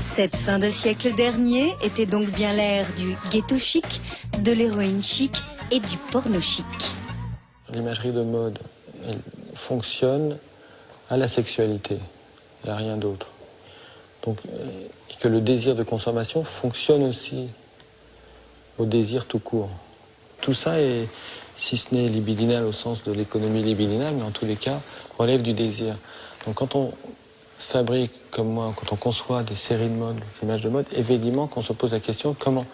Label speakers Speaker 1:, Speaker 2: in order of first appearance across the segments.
Speaker 1: Cette fin de siècle dernier était donc bien l'ère du ghetto chic, de l'héroïne chic et du porno chic.
Speaker 2: L'imagerie de mode, elle fonctionne à la sexualité et à rien d'autre. Donc, et que le désir de consommation fonctionne aussi au désir tout court. Tout ça est, si ce n'est libidinal au sens de l'économie libidinale, mais en tous les cas, relève du désir. Donc quand on fabrique, comme moi, quand on conçoit des séries de mode, des images de mode, évidemment qu'on se pose la question de comment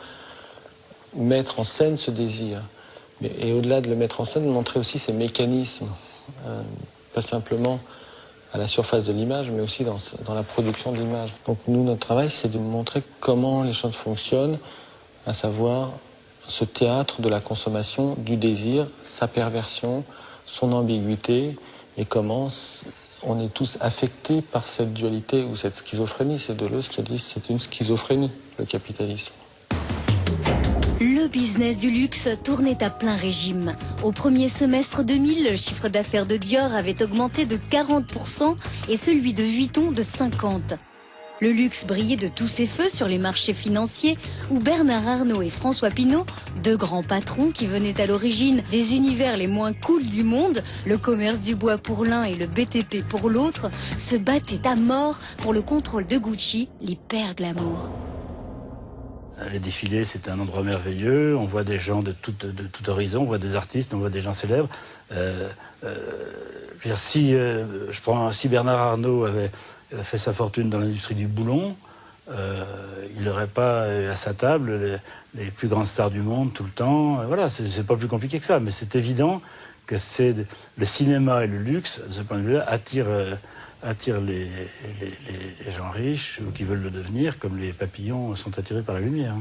Speaker 2: mettre en scène ce désir. Et au-delà de le mettre en scène, montrer aussi ces mécanismes, pas simplement à la surface de l'image, mais aussi dans la production de l'image. Donc nous, notre travail, c'est de montrer comment les choses fonctionnent, à savoir ce théâtre de la consommation, du désir, sa perversion, son ambiguïté, et comment on est tous affectés par cette dualité ou cette schizophrénie. C'est Deleuze qui a dit que c'est une schizophrénie, le capitalisme.
Speaker 1: Le business du luxe tournait à plein régime. Au premier semestre 2000, le chiffre d'affaires de Dior avait augmenté de 40% et celui de Vuitton de 50%. Le luxe brillait de tous ses feux sur les marchés financiers où Bernard Arnault et François Pinault, deux grands patrons qui venaient à l'origine des univers les moins cool du monde, le commerce du bois pour l'un et le BTP pour l'autre, se battaient à mort pour le contrôle de Gucci, l'hyper glamour.
Speaker 3: Les défilés, c'est un endroit merveilleux. On voit des gens de tout horizon, on voit des artistes, on voit des gens célèbres. Si Bernard Arnault avait fait sa fortune dans l'industrie du boulon, il n'aurait pas à sa table les plus grandes stars du monde tout le temps. Voilà, c'est pas plus compliqué que ça, mais c'est évident que le cinéma et le luxe, de ce point de vue-là, attirent les gens riches ou qui veulent le devenir, comme les papillons sont attirés par la lumière.